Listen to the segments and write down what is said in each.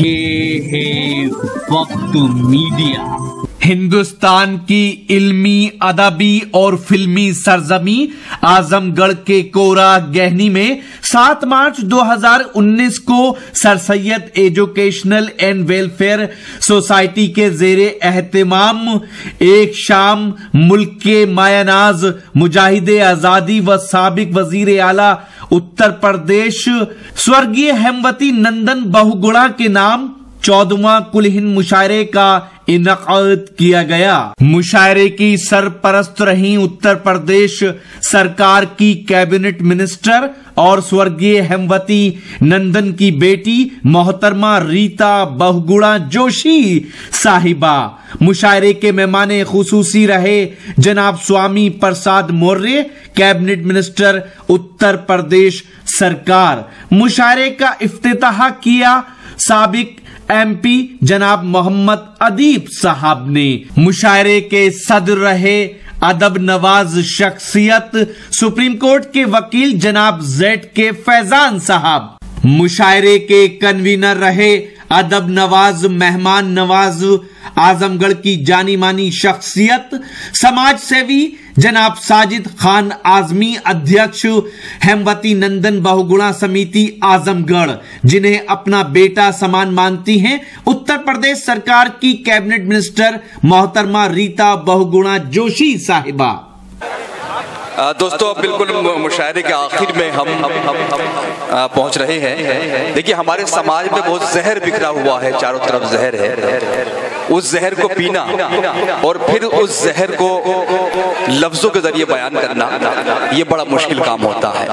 ये है वक्त मीडिया, हिंदुस्तान की इल्मी, अदबी और फिल्मी सरजमी आजमगढ़ के कोरा गहनी में 7 मार्च 2019 को sir Syed educational and welfare society के जेरे एहतमाम एक शाम मुल्क के मायानाज मुजाहिदे आजादी व साबिक वजीर आला उत्तर प्रदेश स्वर्गीय हेमवती नंदन बहुगुणा के नाम 14वां कुल हिंद मुशायरे का इनकाद किया गया। मुशायरे की सरपरस्त रही उत्तर प्रदेश सरकार की कैबिनेट मिनिस्टर और स्वर्गीय हेमवती नंदन की बेटी मोहतरमा रीता बहुगुणा जोशी साहिबा। मुशायरे के मेहमान खुसूसी रहे जनाब स्वामी प्रसाद मौर्य, कैबिनेट मिनिस्टर उत्तर प्रदेश सरकार। मुशायरे का इफ्तिताह किया साबिक MP जनाब मोहम्मद अदीब साहब ने। मुशायरे के सदर रहे अदब नवाज शख्सियत सुप्रीम कोर्ट के वकील जनाब ZK फैजान साहब। मुशायरे के कन्वीनर रहे अदब नवाज मेहमान नवाज आजमगढ़ की जानी मानी शख्सियत समाज सेवी जनाब साजिद खान आजमी, अध्यक्ष हेमवती नंदन बहुगुणा समिति आजमगढ़, जिन्हें अपना बेटा समान मानती हैं उत्तर प्रदेश सरकार की कैबिनेट मिनिस्टर मोहतरमा रीता बहुगुणा जोशी साहिबा। दोस्तों, अब बिल्कुल मुशायरे के आखिर में हम पहुंच रहे हैं। देखिए, हमारे समाज में बहुत जहर बिखरा हुआ है, चारों तरफ जहर है। उस जहर को पीना और फिर उस जहर को लफ्जों के जरिए बयान करना, ये बड़ा मुश्किल काम होता है।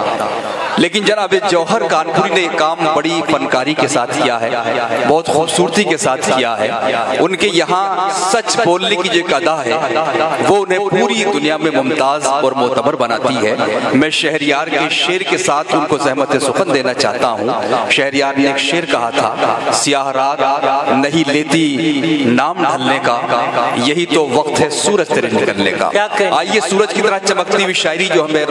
लेकिन जनाब जौहर कानपुरी ने काम बड़ी फनकारी के साथ किया है, बहुत खूबसूरती के साथ किया है। उनके यहाँ सच बोलने की जो अदा है वो उन्हें पूरी दुनिया में मुमताज और मोतबर बनाती है। मैं शहरियार के शेर के साथ उनको ज़हमत सुखन देना चाहता हूँ। शहरियार ने एक शेर कहा था, सियाह रात नहीं लेती नाम ढलने का, यही तो वक्त है सूरज तेरे निकलने का। आइए, सूरज की तरह चमकती हुई शायरी जो हमें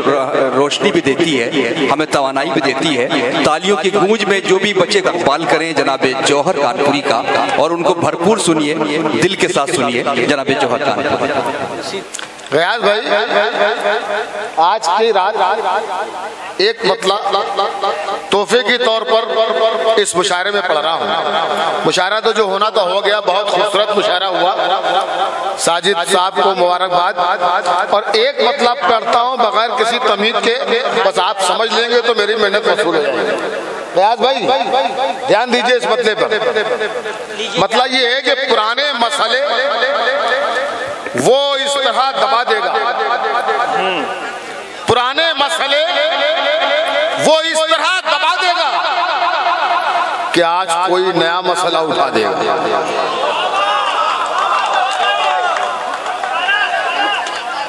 रोशनी भी देती है, हमें तवानाई भी देती है। तालियों की गूंज में जो भी बच्चे इकबाल करें जनाब जौहर कानपुरी का, और उनको भरपूर सुनिए, दिल के साथ सुनिए जनाब जौहर कानपुरी। गयास भाई, आज की रात एक मतलब तोहफे के तौर पर इस मुशायरे में पढ़ रहा हूँ। मुशायरा तो जो होना तो हो गया, बहुत खूबसूरत मुशायरा हुआ। साजिद साहब को मुबारकबाद। और एक मतलब पढ़ता हूँ बगैर किसी तमीज के, बस आप समझ लेंगे तो मेरी मेहनत वसूल हो जाएगी। गयास भाई, ध्यान दीजिए इस मतले पर। मतलब ये है कि पुराने मसले वो इस तरह दबा देगा, पुराने मसले वो इस तरह दबा देगा कि आज कोई नया मसला उठा देगा।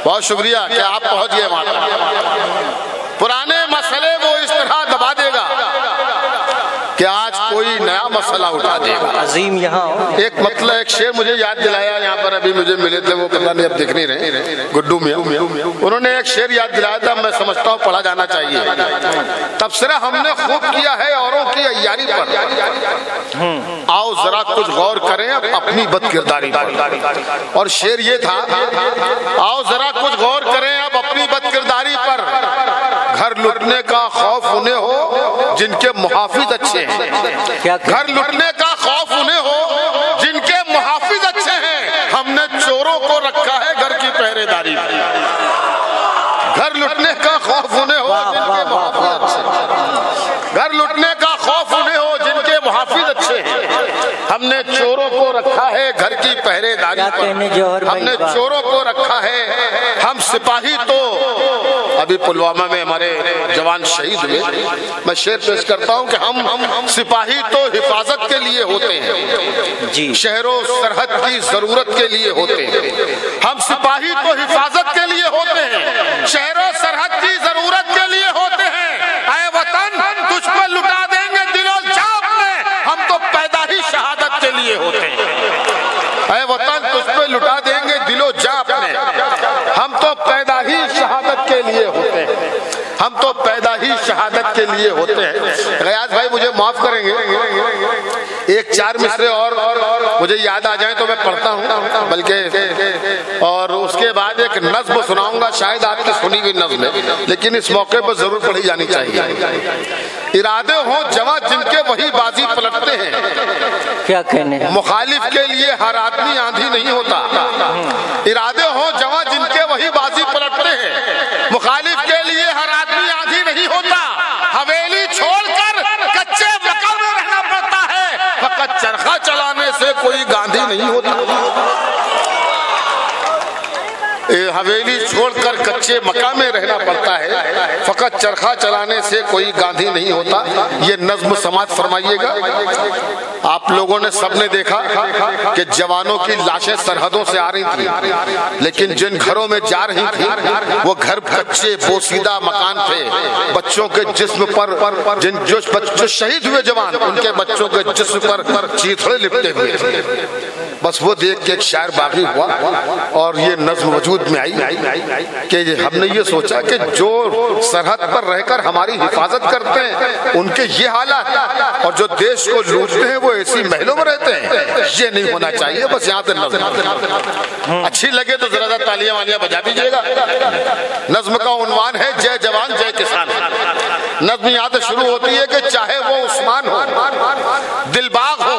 बहुत शुक्रिया कि आप पहुंच गए वहां तक। पुराने मसले वो इस तरह दबा देगा कि आज कोई नया मसला उठा देगा। अजीम, यहाँ एक मतलब एक शेर मुझे याद दिलाया, यहाँ पर अभी मुझे मिले थे, वो पता नहीं अब दिख नहीं रहे, गुड्डू मियां, उन्होंने एक शेर याद दिलाया था। मैं समझता हूँ पढ़ा जाना चाहिए। तबसरा हमने खूब किया है औरों की अय्यारी पर, आओ जरा कुछ गौर करें अब अपनी बदकिरदारी पर। और शेर ये था, आओ जरा कुछ गौर करें अब अपनी बदकिरदारी पर, घर लुटने का खौफ उन्हें हो जिनके मुहाफिज अच्छे हैं। घर लुटने का खौफ उन्हें हो जिनके मुहाफिज अच्छे हैं। हमने चोरों को रखा है घर की पहरेदारी। घर लुटने का खौफ उन्हें हो जिनके मुहाफिज अच्छे, घर लुटने का खौफ उन्हें हो जिनके मुहाफिज अच्छे हैं। हमने चोरों को रखा है घर की पहरेदारी पर, हमने चोरों को रखा है। हम सिपाही तो अभी पुलवामा में हमारे जवान शहीद हुए। मैं शेर पेश करता हूं कि हम सिपाही तो हिफाजत के लिए होते हैं, शहरों सरहद की जरूरत के लिए होते हैं। हम सिपाही तो हिफाजत के लिए होते हैं, शहरों सरहद की जरूरत के लिए होते हैं। ऐ वतन तुझ पर लुटा देंगे दिलो जाप में, हम तो पैदा ही शहादत के लिए होते हैं। ऐ वतन तुझ पर लुटा देंगे दिलो जाप में, हम तो पैदा ही शहादत के लिए होते हैं। हम तो पैदा ही शहादत के लिए होते हैं। गयास भाई मुझे माफ करेंगे, एक चार मिसरे और मुझे याद आ जाए तो मैं पढ़ता हूँ, बल्कि और उसके बाद एक नज्म सुनाऊंगा, शायद आपकी सुनी हुई नज्म है, लेकिन इस मौके पर जरूर पढ़ी जानी चाहिए। इरादे हो जवां जिनके वही बाजी पलटते हैं। क्या कहने, मुखालिफ के लिए हर आदमी आंधी नहीं होता। इरादे हो जवां जिनके वही बाजी पलटते हैं। मुखालिफ के लिए हर आदमी आंधी नहीं होता। हवेली छोड़कर कच्चे मकान में रहना पड़ता है। फकत चरखा चलाने से कोई गांधी नहीं होता। हवेली छोड़कर कच्चे मकान में रहना पड़ता है, फकत चरखा चलाने से कोई गांधी नहीं होता। ये नज्म समाज फरमाइएगा। आप लोगों ने सबने देखा कि जवानों की लाशें सरहदों से आ रही थी, लेकिन जिन घरों में जा रही थी वो घर कच्चे बोसीदा मकान थे। बच्चों के जिस्म पर जो शहीद हुए जवान, उनके बच्चों के जिस्म पर चीथड़े लिपटे हुए थे। बस वो देख के एक शायर बागी हुआ और ये नज्म वजूद में आई कि हमने ये सोचा कि जो सरहद पर रहकर हमारी हिफाजत करते हैं उनके ये हालात, और जो देश को लूटते हैं वो ऐसी महलों में रहते हैं, ये नहीं होना चाहिए। बस यहाँ पे नज्म अच्छी लगे तो जरा तालियां वालियां बजा दीजिएगा। नज्म का उन्वान है जय जवान जय किसान। नज्म यहाँ से शुरू होती है कि चाहे वो उस्मान हो, दिलबाग हो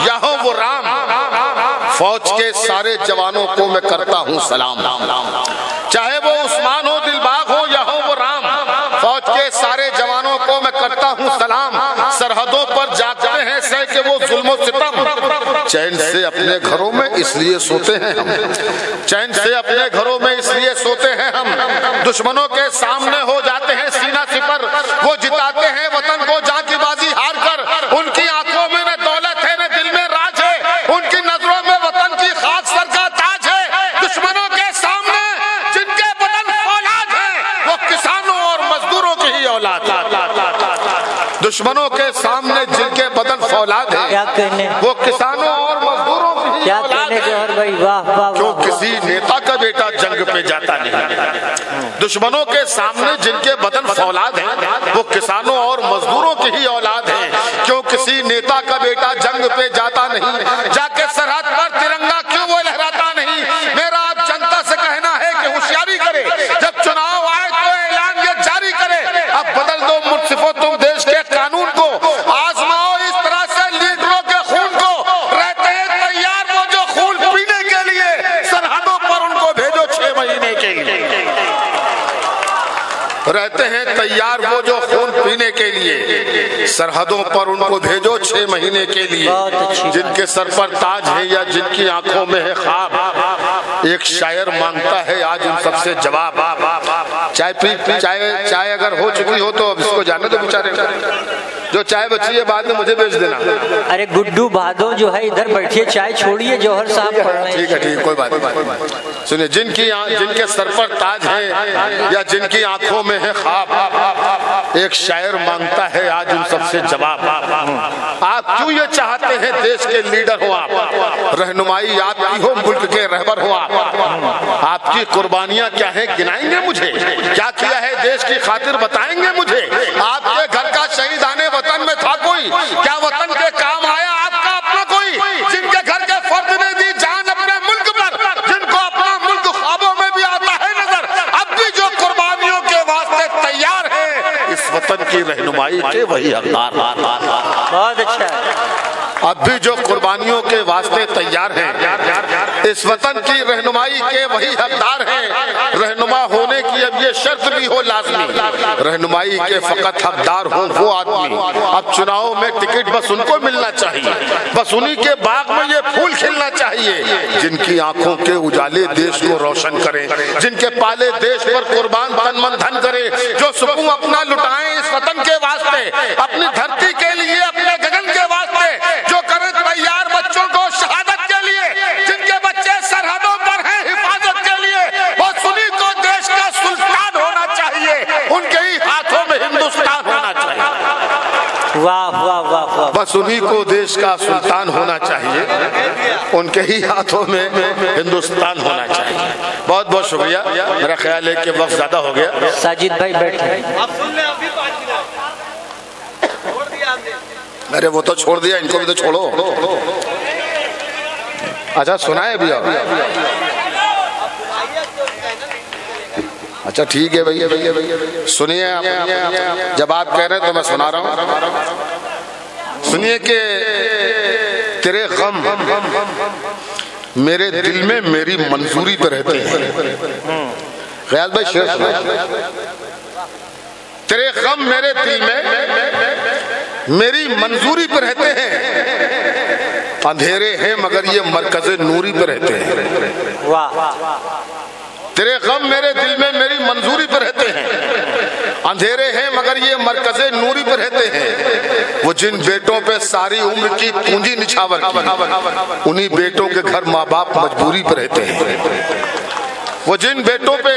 या हो वो राम, फौज के सारे जवानों को मैं करता हूँ सलाम। चाहे वो उस्मान हो, दिलबाग हो या हो वो राम, फौज के सारे जवानों को मैं करता हूँ सलाम। सरहदों पर जागते हैं सह के वो जुल्म सितम, चैन से अपने घरों में इसलिए सोते हैं हम। चैन से अपने घरों में इसलिए सोते हैं हम। दुश्मनों के सामने हो जाते हैं सीना सिपर, वो जिताते हैं वतन को जाकी बाजी हार कर। उनकी आंखों में न दौलत है न दिल में राज है, उनकी नजरों में वतन की खाक सर का ताज है। दुश्मनों के सामने जिनके बदन फौलाद है, वो किसानों और मजदूरों की ही औलाद। दुश्मनों के सामने जिनके बदन फौलाद है, क्या कहने, वो किसानों और मजदूरों की ही क्या औलाद कहने जौहर भाई, वाह वाह। क्यों किसी नेता का बेटा जंग पे जाता नहीं। दुश्मनों के सामने जिनके बदन फौलाद है, वो किसानों और मजदूरों की ही औलाद है। क्यों किसी नेता का बेटा जंग पे जाता नहीं, जाके सरहद पर तिरंगा क्यों वो लहराता नहीं। मेरा आप जनता से कहना है कि होशियारी करे, जब चुनाव आए तो ऐलान ये जारी करे। अब बदल दो मुनसिफों तुम देश के कानून को, आजमाओ इस तरह से लीडरों के खून को। रहते हैं तैयार वो जो खून पीने के लिए, सरहदों पर उनको भेजो 6 महीने के लिए। रहते हैं तैयार वो जो खून पीने के लिए, सरहदों पर उनको भेजो 6 महीने के लिए। जिनके सर पर ताज है या जिनकी आंखों में है ख्वाब, एक शायर मांगता है आज उन सबसे जवाब। चाय अगर हो चुकी हो तो अब इसको जाने दो बेचारे, जो चाय बची है बाद में मुझे बेच देना। अरे गुड्डू भादो जो है इधर बैठिए, चाय छोड़िए, जौहर साहब पढ़ रहे हैं। ठीक है कोई बात नहीं। सुनिए, जिनके सर पर ताज है या जिनकी आंखों में है ख्वाब, एक शायर मांगता है आज उन सबसे जवाब। आप क्यों ये चाहते हैं देश के लीडर हो आप, रहनुमाई आपकी हो, मुल्क के रहबर हो आप। आपकी कुर्बानियां क्या है गिनाएंगे मुझे, क्या किया है देश की खातिर बताएंगे मुझे। आपके घर का शहीद आने वतन में था कोई, क्या वतन के काम आया आपका अपना कोई। जिनके घर के फर्द ने दी जान अपने मुल्क पर, जिनको अपना मुल्क ख्वाबों में भी आता है नजर, अब भी जो कुर्बानियों के वास्ते तैयार है, इस वतन की रहनुमाई के वही हकदार। बहुत अच्छा। अब भी जो कुर्बानियों के वास्ते तैयार हैं, इस वतन की रहनुमाई के वही हकदार हैं। रहनुमा होने की अब ये शर्त भी हो लाजमी, रहनुमाई के फकत हकदार हो वो आदमी। अब चुनाव में टिकट बस उनको मिलना चाहिए, बस उन्हीं के बाग में ये फूल खिलना चाहिए, जिनकी आंखों के उजाले देश को रोशन करें, जिनके पाले देश पर कुर्बान तन मन धन करे, जो सुकून अपना लुटाएं इस वतन के वास्ते, अपनी धरती के लिए, अपने गगन के वास्ते, जो करें तैयार बच्चों को शहादत के लिए, जिनके बच्चे सरहदों पर हैं हिफाजत के लिए, वो सुनी को देश का सुल्तान होना चाहिए, उनके ही हाथों में हिंदुस्तान होना चाहिए। वाह वाह वाह वाह। बस उन्हीं को देश का सुल्तान होना चाहिए, उनके ही हाथों में हिंदुस्तान होना चाहिए। बहुत बहुत शुक्रिया। मेरा ख्याल है कि वक्त ज्यादा हो गया। साजिद भाई बैठे। आप सुन ले अभी तो अरे वो तो छोड़ दिया, इनको भी तो छोड़ो। अच्छा सुनाए भैया? अच्छा ठीक है भैया, सुनिए। जब आप कह रहे हैं तो मैं सुना रहा हूं। सुनिए कि तेरे गम मेरे दिल में मेरी मंजूरी पे रहते हैं। ख्याल भाई शेर सुनाए। तेरे गम मेरे दिल में मेरी मंजूरी पे रहते हैं, अंधेरे हैं मगर ये मरकज़े नूरी पे रहते हैं। वाह। तेरे गम मेरे दिल में मेरी मंजूरी पे रहते हैं, अंधेरे हैं मगर ये मरकज़े नूरी पे रहते हैं। वो जिन बेटों पे सारी उम्र की पूंजी निछावर की, उन्हीं बेटों के घर माँ बाप मजबूरी पे रहते हैं। वो जिन बेटों पे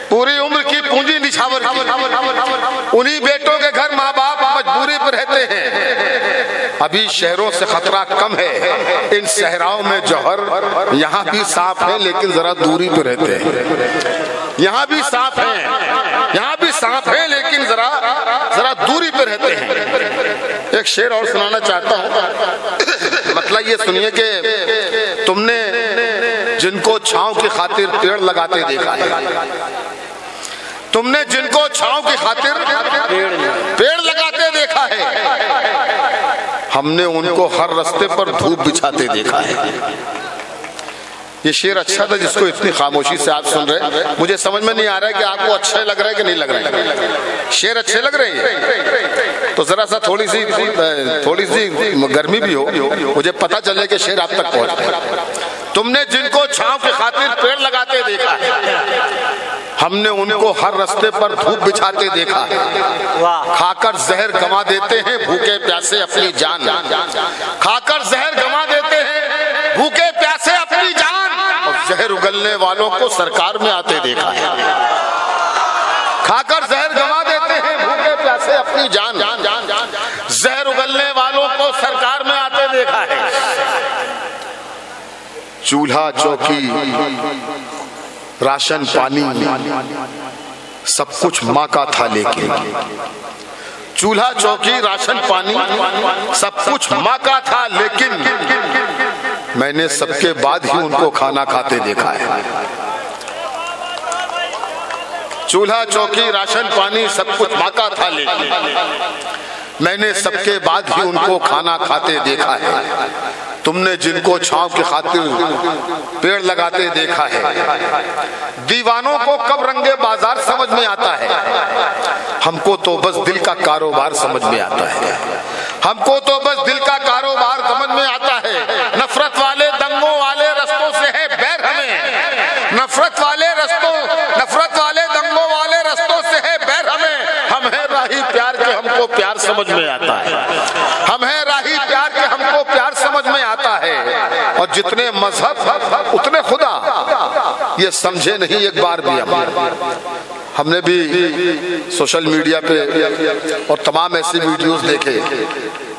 पूरी उम्र की पूंजी निछावर की, उन्हीं बेटों के घर माँ बाप मजबूरी पर रहते हैं। अभी शहरों से खतरा कम है, इन सहराओं में जौहर यहाँ भी साफ है लेकिन जरा दूरी पर रहते हैं। यहाँ भी साफ है, यहाँ भी साफ है लेकिन जरा दूरी पर रहते हैं। एक शेर और सुनाना चाहता हूँ। मतलब ये सुनिए कि तुमने जिनको छांव की खातिर पेड़ लगाते देखा है, तुमने जिनको छांव की खातिर पेड़ लगाते देखा है, हमने उनको हर रास्ते पर धूप बिछाते देखा है। ये शेर अच्छा था जिसको इतनी खामोशी से आप सुन रहे हैं। मुझे समझ में नहीं आ रहा है कि आपको अच्छे लग रहा है कि नहीं लग रहा है। शेर अच्छे लग रहे हैं तो जरा सा थोड़ी सी गर्मी भी हो, मुझे पता चले कि शेर आप तक पहुंच गए। तुमने जिनको छांव की खातिर पेड़ लगाते देखा है, हमने उनको हर रास्ते पर धूप बिछाते देखा है। खाकर जहर गंवा देते हैं भूखे प्यासे अपनी जान, खाकर जहर गंवा देते हैं भूखे प्यासे अपनी जान, और जहर उगलने वालों को सरकार में आते देखा है। खाकर जहर गंवा देते हैं भूखे प्यासे अपनी जान, जहर उगलने वालों को सरकार में आते देखा है। चूल्हा चौकी राशन पानी सब कुछ माँ का था, लेकिन चूल्हा चौकी राशन पानी सब कुछ माँ का था, लेकिन मैंने सबके बाद ही उनको खाना खाते देखा है। चूल्हा चौकी राशन पानी सब कुछ माँ का था, लेकिन मैंने सबके बाद ही उनको खाना खाते देखा है। तुमने जिनको छांव की खातिर पेड़ लगाते देखा है, दीवानों को कब रंगे बाजार समझ में आता है, हमको तो बस दिल का कारोबार समझ में आता है। हमको तो बस दिल का कारोबार समझ में आता है। नफरत वाले दंगों वाले रस्तों से है बैर हमें, नफरत वाले दंगों वाले रस्तों से है बैर हमें। हम है राही प्यार के, हमको प्यार समझ में आता है। हम है राही प्यार के, हमको प्यार समझ में आता है। और जितने मजहब उतने खुदा, ये समझे नहीं एक बार भी। हमने भी सोशल मीडिया पे और तमाम ऐसी वीडियोस देखे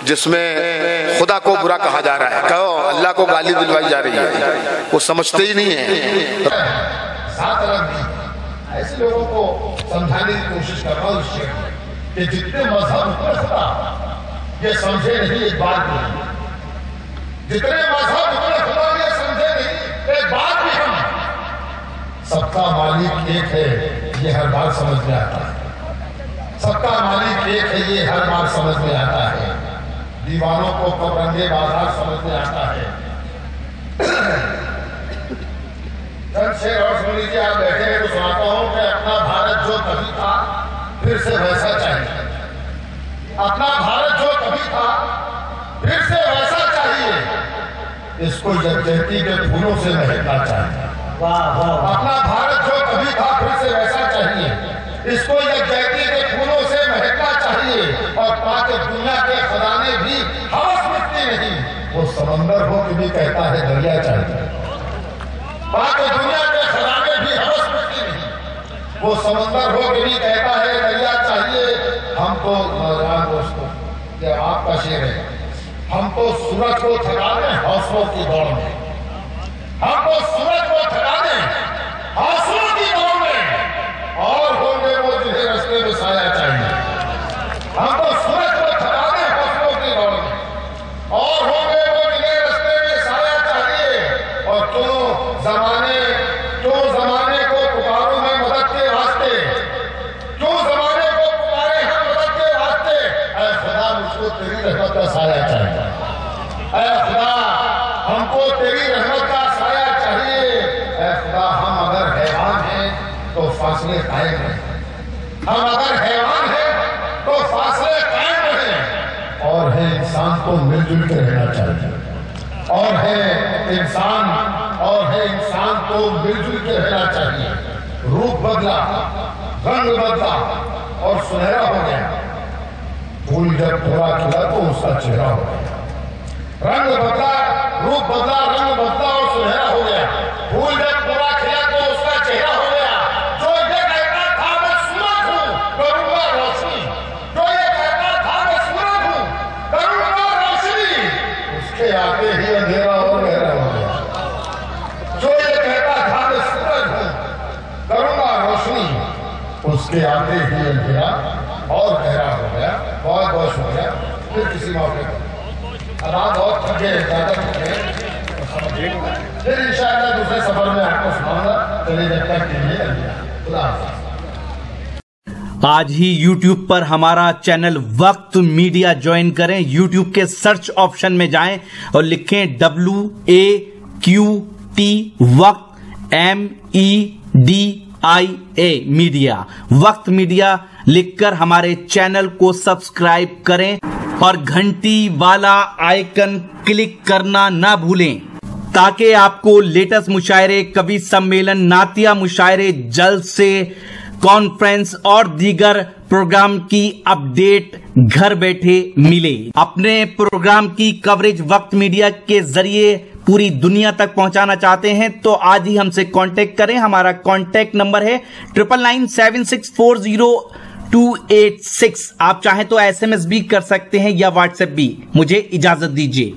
जिसमें खुदा को बुरा कहा जा रहा है, कहो अल्लाह को गाली दिलवाई जा रही है, वो समझते ही नहीं है। ऐसे लोगों को समझाने की कोशिश कर रहा हूँ कि जितने मजहब उतने खुदा, ये समझे नहीं एक बात भी। जितने मजहब उतने खुदा, ये समझे नहीं एक बात भी। हम सबका मालिक एक है, ये हर बार समझ में आता है। सबका मालिक एक है, ये हर बार समझ में आता है। दीवानों को कब रंगे बाजार समझ में आता है। शेर और सुन लीजिए, आप बैठे हैं तो सुनाता हूं कि अपना भारत जो कभी था फिर से वैसा चाहिए। अपना भारत जो कभी था फिर से वैसा चाहिए, इसको यज्ञवती के फूलों से महकना चाहिए। अपना भारत जो कभी था फिर से वैसा चाहिए, इसको यज्ञवती के फूलों से महकना चाहिए। और पाके दुनिया के खजाने भी हवस मिटती नहीं, वो समंदर हो के भी कहता है दरिया चाहिए। बाकी दुनिया के खजाने भी हवस मिटती नहीं, वो समंदर हो के भी कहता है दरिया चाहिए। हमको नौजवान दोस्तों, ये आपका शेर है, हमको सूरज को थका दें हौसलों की दौड़ में, हमको सूरज को थका दें हौसलों की दौड़ में, और होंगे वो जिन्हें रास्ते में साया चाहिए। हमको सूरज को थका रहमत का साया चाहिए। ऐ खुदा हमको तेरी रहमत का साया चाहिए। ऐ खुदा हम अगर हैवान हैं तो फासले कायम रहे, हम अगर हैवान हैं तो फासले कायम रहे, और है इंसान को मिलजुल के रहना चाहिए, और है इंसान को मिलजुल के रहना चाहिए। रूप बदला, रंग बदला और सुनहरा हो गया। फूल जब थोड़ा खिला तो उसका चेहरा हो गया। रंग बदला, रूप बदला, रंग बदला और सुनहरा हो गया। फूल जब थोड़ा खिला तो उसका चेहरा हो गया। जो ये कहता था मैं सूरज हूँ करूंगा रोशनी, जो ये कहता था मैं सूरज हूँ करूंगा रोशनी, उसके आगे ही अंधेरा और गहरा हो गया। जो ये कहता था मैं सूरज हूँ करूंगा रोशनी, उसके आगे ही अंधेरा और गहरा हो गया। बहुत बहुत शुक्रिया। फिर किसी मौके पर रात बहुत थक गए, ज्यादा थक गए, फिर इंशाअल्लाह दूसरे सफर में आपको सुनाऊंगा। चलिए जब तक के लिए खुदा हाफिज़। आज ही YouTube पर हमारा चैनल वक्त मीडिया ज्वाइन करें। YouTube के सर्च ऑप्शन में जाएं और लिखें WAQT वक्त MEDIA मीडिया। वक्त मीडिया लिखकर हमारे चैनल को सब्सक्राइब करें और घंटी वाला आइकन क्लिक करना ना भूलें, ताकि आपको लेटेस्ट मुशायरे, कवि सम्मेलन, नातिया मुशायरे, जलसे, कॉन्फ्रेंस और दीगर प्रोग्राम की अपडेट घर बैठे मिले। अपने प्रोग्राम की कवरेज वक्त मीडिया के जरिए पूरी दुनिया तक पहुंचाना चाहते हैं तो आज ही हमसे कांटेक्ट करें। हमारा कांटेक्ट नंबर है 9997640286। आप चाहें तो SMS भी कर सकते हैं या WhatsApp भी। मुझे इजाजत दीजिए।